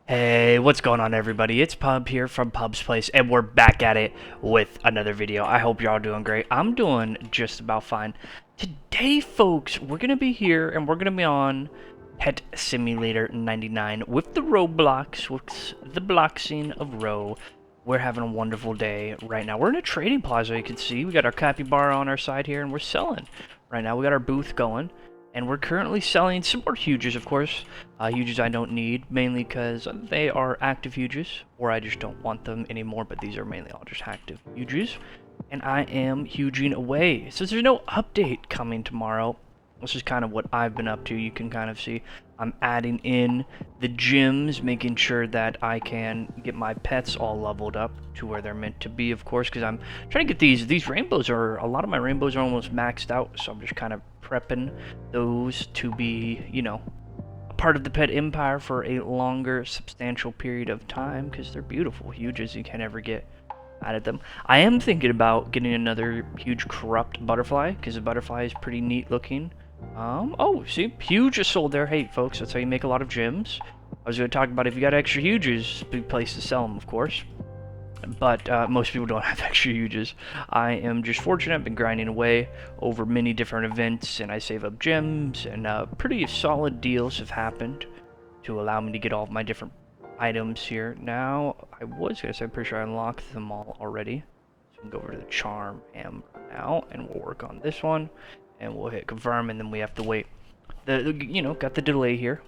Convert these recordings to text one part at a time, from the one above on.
Hey, what's going on everybody? It's Pub here from Pub's Place and we're back at it with another video. I hope you're all doing great. I'm doing just about fine. Today, folks, we're going to be here and we're going to be on Pet Simulator 99 with the Roblox, with the block scene of Row. We're having a wonderful day right now. We're in a trading plaza, you can see. We got our capybara on our side here and we're selling. Right now we got our booth going. And we're currently selling some more huges, of course. Huges I don't need, mainly because they are active huges, or I just don't want them anymore, but these are mainly all just active huges. And I am huging away. Since there's no update coming tomorrow, this is kind of what I've been up to. You can kind of see I'm adding in the gyms, making sure that I can get my pets all leveled up to where they're meant to be, of course, because I'm trying to get these rainbows are, a lot of my rainbows are almost maxed out, so I'm just kind of prepping those to be, you know, a part of the pet empire for a longer, substantial period of time, because they're beautiful, huge as you can ever get out of them. I am thinking about getting another huge corrupt butterfly, because the butterfly is pretty neat looking. Oh, see, huge is sold there. Hey, folks, that's how you make a lot of gems. I was going to talk about if you got extra huges, big place to sell them, of course. But most people don't have extra huges. I am just fortunate. I've been grinding away over many different events, and I save up gems, and pretty solid deals have happened to allow me to get all of my different items here. Now, I was going to say, I'm pretty sure I unlocked them all already. So we can go over to the charm amber now, and we'll work on this one, and we'll hit confirm, and then we have to wait. You know, got the delay here.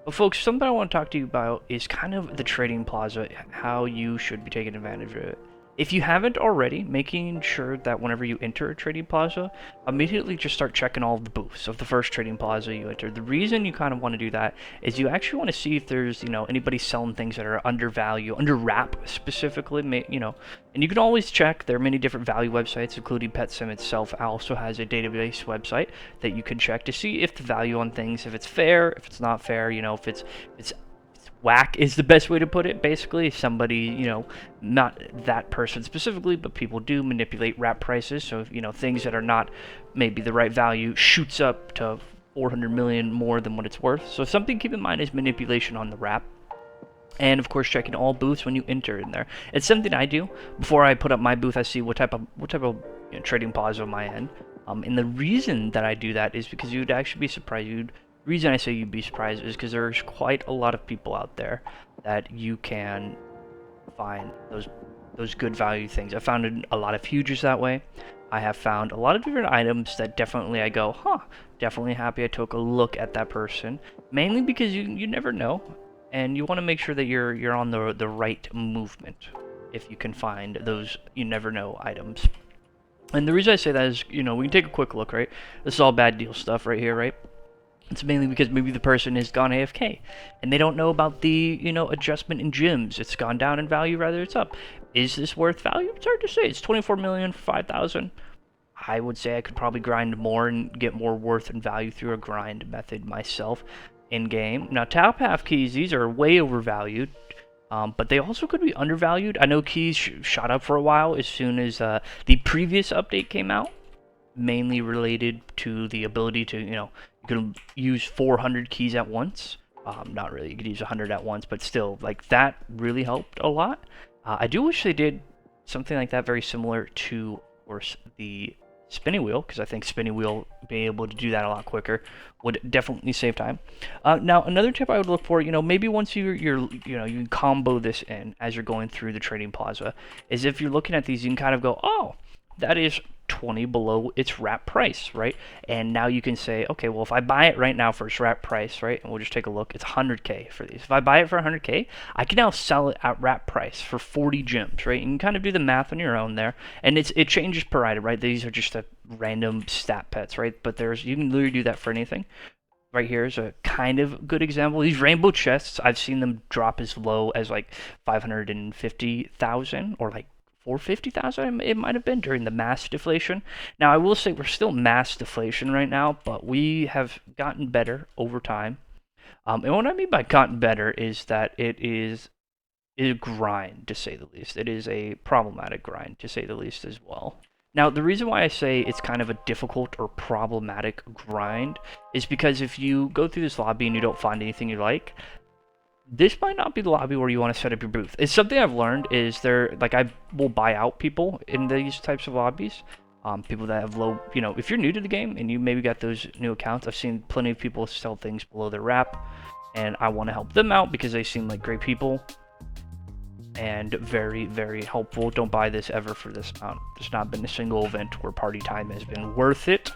But folks, something I want to talk to you about is kind of the trading plaza, how you should be taking advantage of it. If you haven't already, making sure that whenever you enter a trading plaza, immediately just start checking all of the booths of the first trading plaza you enter. The reason you kind of want to do that is you actually want to see if there's, you know, anybody selling things that are undervalued, under wrap specifically, you know. And you can always check. There are many different value websites, including PetSim itself also has a database website that you can check to see if the value on things, if it's fair, if it's not fair, you know, if it's whack is the best way to put it. Basically, somebody, you know, not that person specifically, but people do manipulate wrap prices. So, you know, things that are not maybe the right value shoots up to 400 million more than what it's worth. So something to keep in mind is manipulation on the wrap. And of course, checking all booths when you enter in there. It's something I do before I put up my booth. I see what type of you know, trading plaza am I in. And the reason that I do that is because you'd actually be surprised. Reason I say you'd be surprised is because there's quite a lot of people out there that you can find those good value things. I found a lot of huges that way. I have found a lot of different items that definitely I go, huh, definitely happy I took a look at that person. Mainly because you never know, and you want to make sure that you're on the right movement if you can find those you never know items. And the reason I say that is, you know, we can take a quick look, right? This is all bad deal stuff right here, right? It's mainly because maybe the person has gone AFK and they don't know about the, you know, adjustment in gyms. It's gone down in value rather it's up. Is this worth value? It's hard to say. It's 24 million for 5,000. I would say I could probably grind more and get more worth and value through a grind method myself in game. Now, tap half keys, these are way overvalued. But they also could be undervalued. I know keys shot up for a while as soon as the previous update came out, mainly related to the ability to, you know, you can use 400 keys at once. Not really, you could use 100 at once, but still, like, that really helped a lot. I do wish they did something like that very similar to, of course, the spinning wheel, because I think spinning wheel being able to do that a lot quicker would definitely save time. Now, another tip I would look for, you know, maybe once you're you know, you can combo this in as you're going through the trading plaza, is if you're looking at these, you can kind of go, oh, that is 20 below its wrap price, right? And now you can say, okay, well, if I buy it right now for its wrap price, right, and we'll just take a look, it's 100k for these. If I buy it for 100k, I can now sell it at wrap price for 40 gems, right? You can kind of do the math on your own there, and it changes per item, right? These are just a random stat pets, right? But you can literally do that for anything. Right here is a kind of good example. These rainbow chests, I've seen them drop as low as like 550,000 or like 450,000 it might have been during the mass deflation. Now I will say we're still mass deflation right now, but we have gotten better over time. And what I mean by gotten better is that it is a grind, to say the least. It is a problematic grind, to say the least, as well. Now, the reason why I say it's kind of a difficult or problematic grind is because if you go through this lobby and you don't find anything you like, this might not be the lobby where you want to set up your booth. It's something I've learned is I will buy out people in these types of lobbies. People that have low, if you're new to the game and you maybe got those new accounts, I've seen plenty of people sell things below their wrap, and I want to help them out because they seem like great people and very, very helpful. Don't buy this ever for this amount. There's not been a single event where party time has been worth it.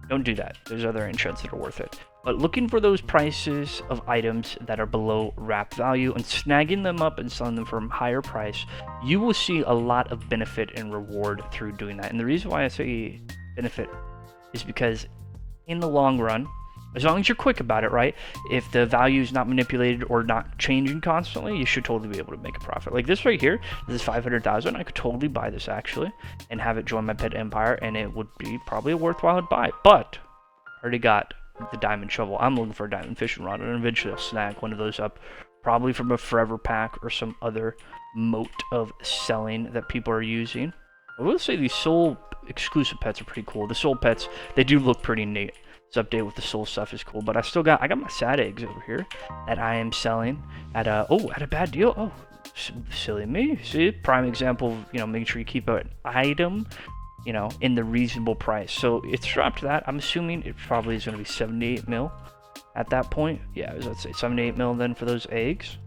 Don't do that. There's other enchants that are worth it. But looking for those prices of items that are below wrap value and snagging them up and selling them for a higher price, you will see a lot of benefit and reward through doing that. And the reason why I say benefit is because in the long run, as long as you're quick about it, right? If the value is not manipulated or not changing constantly, you should totally be able to make a profit. Like this right here, this is 500,000. I could totally buy this actually and have it join my pet empire, and it would be probably a worthwhile buy. But I already got the diamond shovel. I'm looking for a diamond fishing rod, and eventually I'll snag one of those up, probably from a forever pack or some other mode of selling that people are using. I will say these soul exclusive pets are pretty cool. The soul pets, they do look pretty neat. This update with the soul stuff is cool, but I got my sad eggs over here that I am selling at a bad deal. Oh, silly me. See, prime example of, make sure you keep an item, in the reasonable price. So it's dropped to that. I'm assuming it probably is going to be 78 mil at that point. Yeah, let's say 78 mil then for those eggs,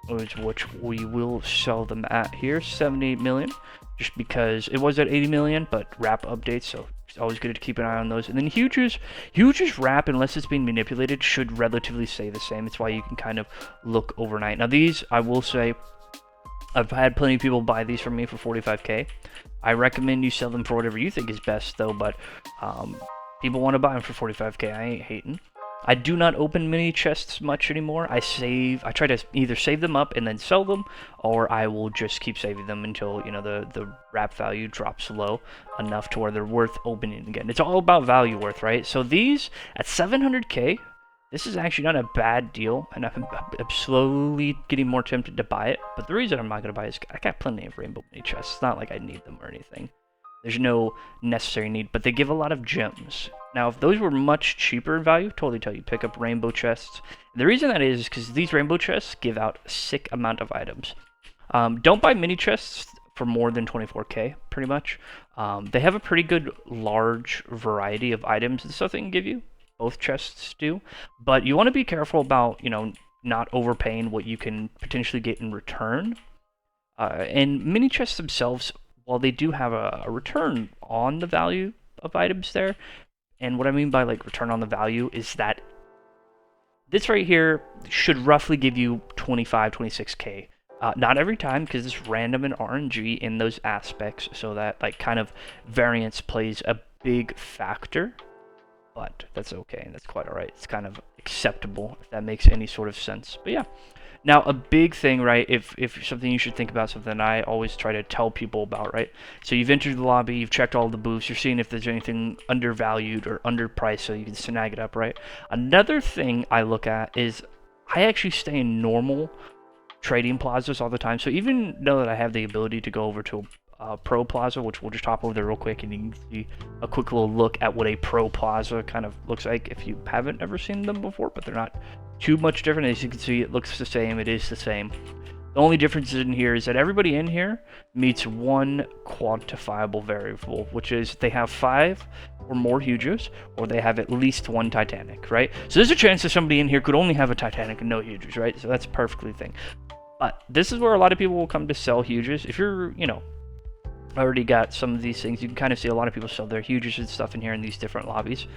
which we will sell them at here, 78 million, just because it was at 80 million, but wrap updates, so it's always good to keep an eye on those. And then huge's wrap, unless it's being manipulated, should relatively stay the same. It's why you can kind of look overnight. Now these, I will say, I've had plenty of people buy these from me for 45k. I recommend you sell them for whatever you think is best though, but people want to buy them for 45k. I ain't hating. I do not open mini chests much anymore. I try to either save them up and then sell them, or I will just keep saving them until, the wrap value drops low enough to where they're worth opening again. It's all about value worth, right? So these, at 700k, this is actually not a bad deal, and I'm slowly getting more tempted to buy it. But the reason I'm not going to buy it is I got plenty of rainbow mini chests. It's not like I need them or anything. There's no necessary need, but they give a lot of gems. Now, if those were much cheaper in value, totally tell you, pick up rainbow chests. And the reason that is because these rainbow chests give out a sick amount of items. Don't buy mini chests for more than 24k, pretty much. They have a pretty good large variety of items and stuff they can give you. Both chests do. But you want to be careful about, not overpaying what you can potentially get in return. And mini chests themselves, while they do have a return on the value of items there, and what I mean by like return on the value is that this right here should roughly give you 25, 26k. Not every time, because it's random and RNG in those aspects, so that like kind of variance plays a big factor. But that's okay, and that's quite alright. It's kind of acceptable, if that makes any sort of sense. But yeah. Now, a big thing, right, if something you should think about, something I always try to tell people about, right? So you've entered the lobby, you've checked all the booths, you're seeing if there's anything undervalued or underpriced so you can snag it up, right? Another thing I look at is I actually stay in normal trading plazas all the time. So even though that I have the ability to go over to a pro plaza, which we'll just hop over there real quick and you can see a quick little look at what a pro plaza kind of looks like if you haven't ever seen them before, but they're not too much different. As you can see, it looks the same. It is the same. The only difference in here is that everybody in here meets one quantifiable variable, which is they have 5 or more huges, or they have at least 1 Titanic, right? So there's a chance that somebody in here could only have a Titanic and no huges, right? So that's a perfectly thing. But this is where a lot of people will come to sell huges. If you're, already got some of these things, you can kind of see a lot of people sell their huges and stuff in here in these different lobbies.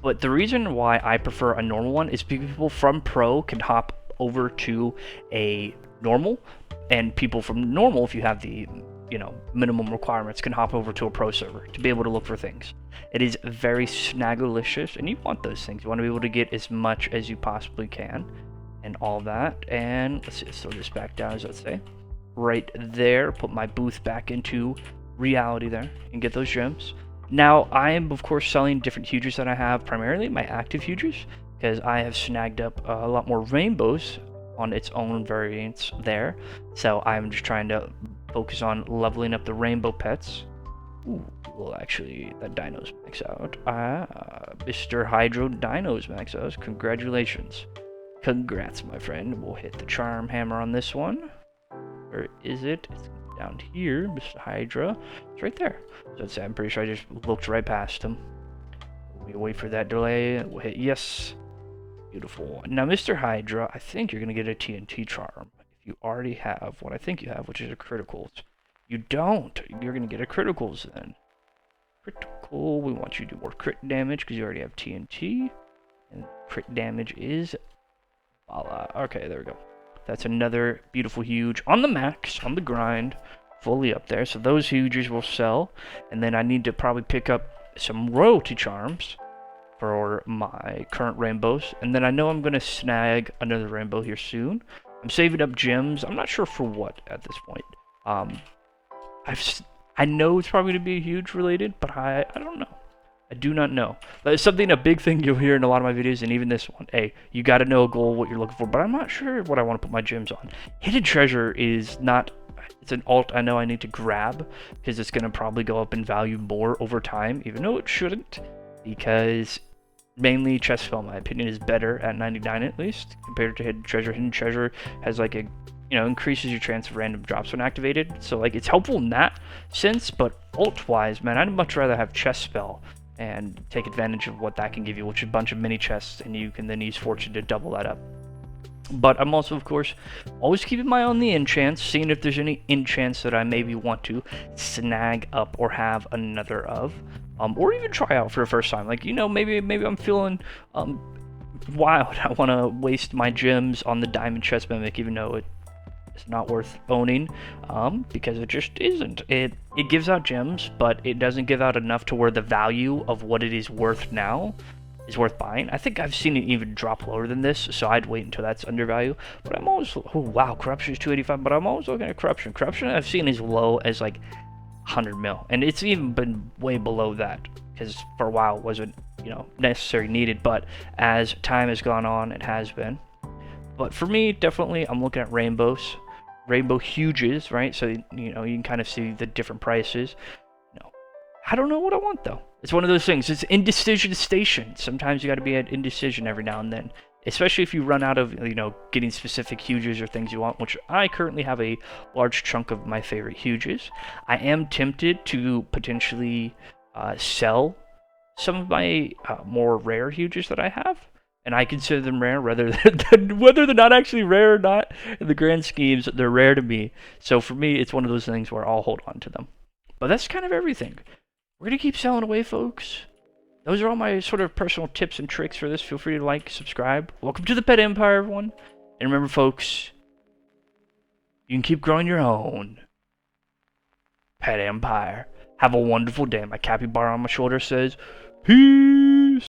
But the reason why I prefer a normal one is people from pro can hop over to a normal, and people from normal, if you have the minimum requirements, can hop over to a pro server to be able to look for things. It is very snaggalicious, and you want those things. You want to be able to get as much as you possibly can and all that. And let's see, let's throw this back down, as let's say right there, put my booth back into reality there and get those gems. Now I am of course selling different huges that I have, primarily my active huges, because I have snagged up a lot more rainbows on its own variants there. So I'm just trying to focus on leveling up the rainbow pets. Ooh, well actually that dino's max out. Mr. Hydro Dino's max out. Congratulations. Congrats, my friend. We'll hit the charm hammer on this one. Where is it? It's down here, Mr. Hydra. It's right there. So I'm pretty sure I just looked right past him. We wait for that delay. We'll hit yes. Beautiful. Now, Mr. Hydra, I think you're going to get a TNT charm. If you already have what I think you have, which is a criticals. You don't. You're going to get a criticals then. Critical. We want you to do more crit damage because you already have TNT. And crit damage is... voila. Okay, there we go. That's another beautiful huge on the max, on the grind, fully up there. So those huges will sell. And then I need to probably pick up some royalty charms for my current rainbows. And then I know I'm going to snag another rainbow here soon. I'm saving up gems. I'm not sure for what at this point. I know it's probably going to be huge related, but I don't know. I do not know. That's something, a big thing you'll hear in a lot of my videos, and even this one. Hey, you got to know a goal, what you're looking for, but I'm not sure what I want to put my gems on. Hidden treasure is not... it's an alt I know I need to grab, because it's going to probably go up in value more over time, even though it shouldn't, because mainly chest spell, in my opinion, is better at 99 at least, compared to hidden treasure. Hidden treasure has like a... you know, increases your chance of random drops when activated, so like it's helpful in that sense, but alt-wise, man, I'd much rather have chest spell and take advantage of what that can give you, which is a bunch of mini chests, and you can then use fortune to double that up. But I'm also, of course, always keeping my eye on the enchants, seeing if there's any enchants that I maybe want to snag up or have another of, or even try out for the first time. Like, you know, maybe I'm feeling wild. I want to waste my gems on the diamond chest mimic, even though it's not worth owning, because it just isn't. It gives out gems, but it doesn't give out enough to where the value of what it is worth now is worth buying. I think I've seen it even drop lower than this, so I'd wait until that's undervalued. But I'm always... oh wow, corruption is 285, but I'm always looking at corruption. Corruption I've seen as low as like 100 mil, and it's even been way below that, because for a while it wasn't, you know, necessarily needed, but as time has gone on, it has been. But for me, definitely, I'm looking at rainbows. Rainbow huges, right? So, you know, you can kind of see the different prices. No, I don't know what I want, though. It's one of those things. It's indecision station. Sometimes you got to be at indecision every now and then, especially if you run out of, you know, getting specific huges or things you want, which I currently have a large chunk of my favorite huges. I am tempted to potentially sell some of my more rare huges that I have. And I consider them rare, rather than whether they're not actually rare or not. In the grand schemes, they're rare to me. So for me, it's one of those things where I'll hold on to them. But that's kind of everything. We're going to keep selling away, folks. Those are all my sort of personal tips and tricks for this. Feel free to like, subscribe. Welcome to the Pet Empire, everyone. And remember, folks, you can keep growing your own Pet Empire. Have a wonderful day. My capybara on my shoulder says, peace.